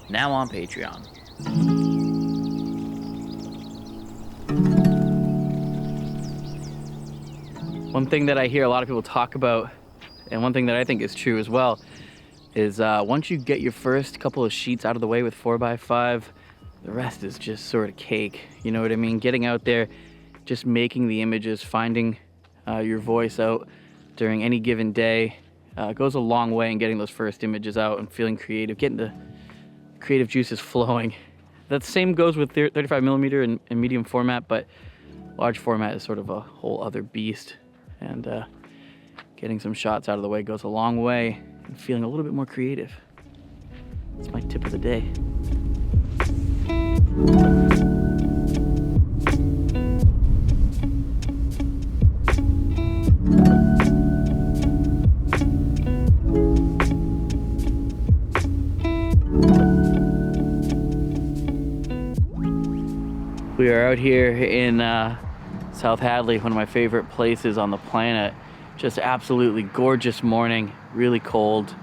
now on Patreon. One thing that I hear a lot of people talk about, and one thing that I think is true as well, is once you get your first couple of sheets out of the way with 4x5, the rest is just sort of cake. You know what I mean? Getting out there, just making the images, finding your voice out during any given day goes a long way in getting those first images out and feeling creative, getting the creative juices flowing. That same goes with 35mm and medium format, but large format is sort of a whole other beast. And getting some shots out of the way goes a long way and feeling a little bit more creative. That's my tip of the day. We are out here in South Hadley, one of my favorite places on the planet. Just absolutely gorgeous morning, really cold.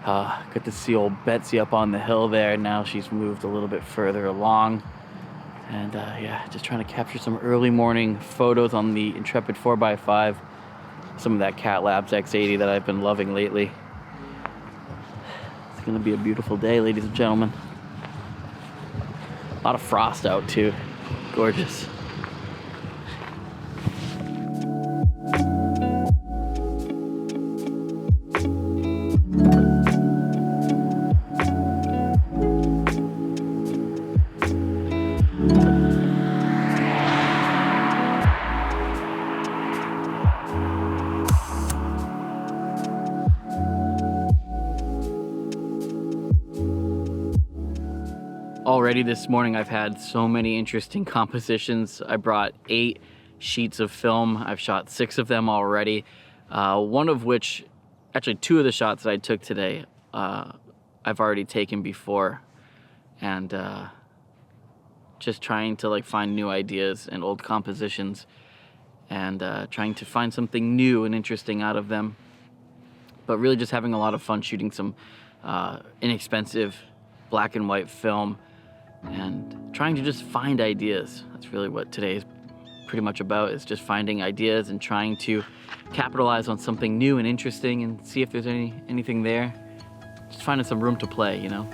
Good to see old Betsy up on the hill there. Now she's moved a little bit further along. And yeah, just trying to capture some early morning photos on the Intrepid 4x5. Some of that Cat Labs X80 that I've been loving lately. It's gonna be a beautiful day, ladies and gentlemen. A lot of frost out too. Gorgeous. Already this morning I've had so many interesting compositions. I brought 8 sheets of film. I've shot 6 of them already. One of which, actually 2 of the shots that I took today, I've already taken before. And just trying to like find new ideas and old compositions and trying to find something new and interesting out of them. But really just having a lot of fun shooting some inexpensive black and white film and trying to just find ideas. That's really what today is pretty much about, is just finding ideas and trying to capitalize on something new and interesting and see if there's anything there. Just finding some room to play, you know?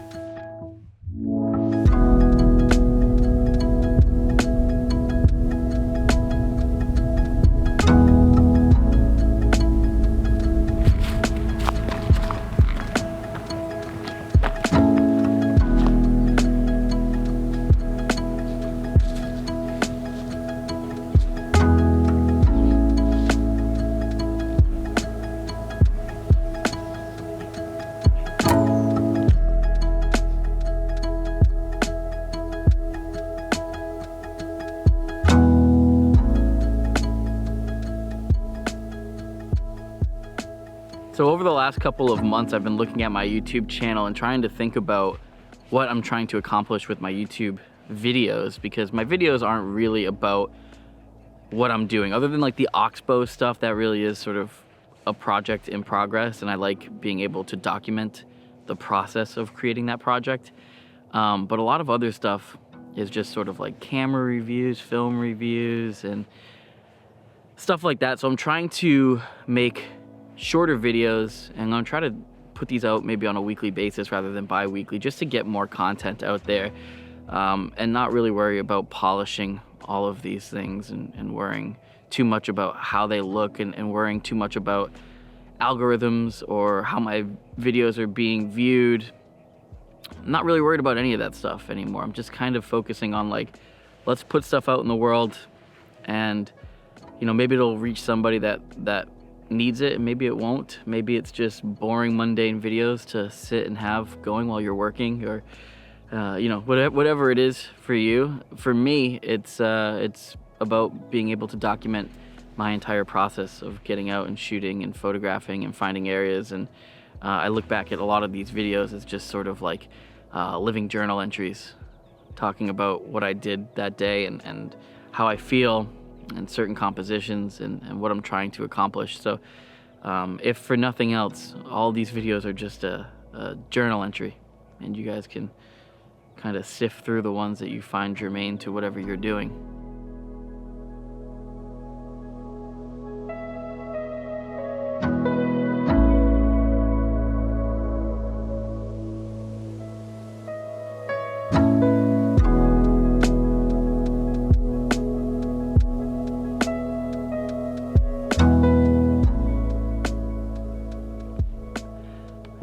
So over the last couple of months, I've been looking at my YouTube channel and trying to think about what I'm trying to accomplish with my YouTube videos, because my videos aren't really about what I'm doing, other than like the Oxbow stuff. That really is sort of a project in progress, and I like being able to document the process of creating that project. But a lot of other stuff is just sort of like camera reviews, film reviews, and stuff like that. So I'm trying to make shorter videos, and I'm gonna try to put these out maybe on a weekly basis rather than bi-weekly, just to get more content out there, and not really worry about polishing all of these things and worrying too much about how they look and worrying too much about algorithms or how my videos are being viewed. I'm not really worried about any of that stuff anymore. I'm just kind of focusing on like, let's put stuff out in the world, and you know, maybe it'll reach somebody that needs it, and maybe it won't. Maybe it's just boring, mundane videos to sit and have going while you're working, or you know, whatever it is for you. For me, it's about being able to document my entire process of getting out and shooting and photographing and finding areas. And I look back at a lot of these videos as just sort of like living journal entries, talking about what I did that day and how I feel and certain compositions and what I'm trying to accomplish. So if for nothing else, all these videos are just a journal entry and you guys can kind of sift through the ones that you find germane to whatever you're doing.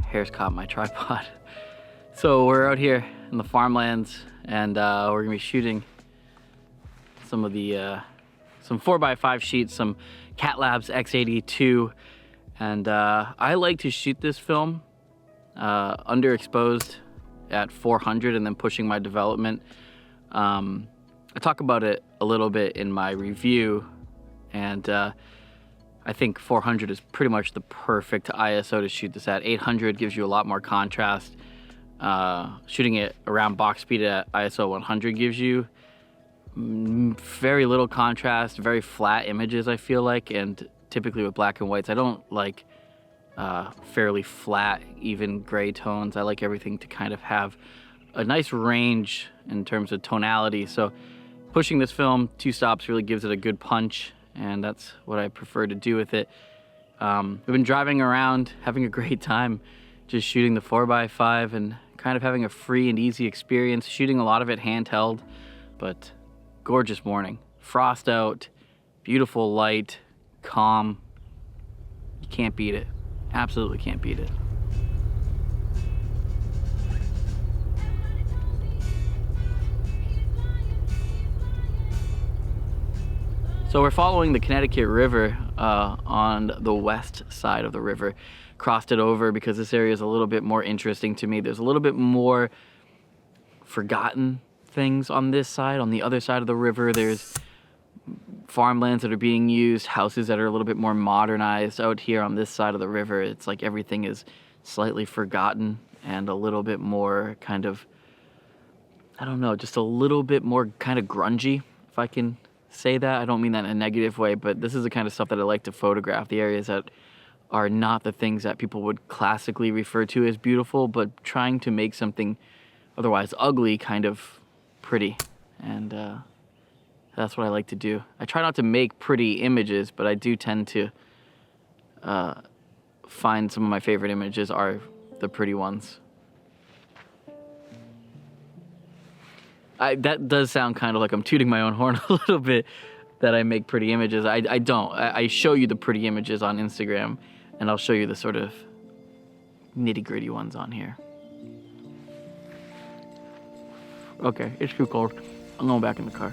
Hair's caught my tripod. So we're out here in the farmlands, and we're gonna be shooting some of the some 4x5 sheets, some Cat Labs X82, and I like to shoot this film underexposed at 400 and then pushing my development. I talk about it a little bit in my review, and I think 400 is pretty much the perfect ISO to shoot this at. 800 gives you a lot more contrast. Shooting it around box speed at ISO 100 gives you very little contrast, very flat images, I feel like, and typically with black and whites, I don't like fairly flat, even gray tones. I like everything to kind of have a nice range in terms of tonality. So pushing this film 2 stops really gives it a good punch, and that's what I prefer to do with it. We've been driving around, having a great time, just shooting the 4x5 and kind of having a free and easy experience, shooting a lot of it handheld, but gorgeous morning. Frost out, beautiful light, calm. You can't beat it. Absolutely can't beat it. So we're following the Connecticut River on the west side of the river. Crossed it over because this area is a little bit more interesting to me. There's a little bit more forgotten things on this side. On the other side of the river, there's farmlands that are being used, houses that are a little bit more modernized. Out here on this side of the river, it's like everything is slightly forgotten and a little bit more kind of, I don't know, just a little bit more kind of grungy, if I can say that. I don't mean that in a negative way, but this is the kind of stuff that I like to photograph. The areas that are not the things that people would classically refer to as beautiful, but trying to make something otherwise ugly kind of pretty. And that's what I like to do. I try not to make pretty images, but I do tend to find some of my favorite images are the pretty ones. That does sound kind of like I'm tooting my own horn a little bit, that I make pretty images. I don't. I show you the pretty images on Instagram, and I'll show you the sort of nitty-gritty ones on here. Okay, it's too cold. I'm going back in the car.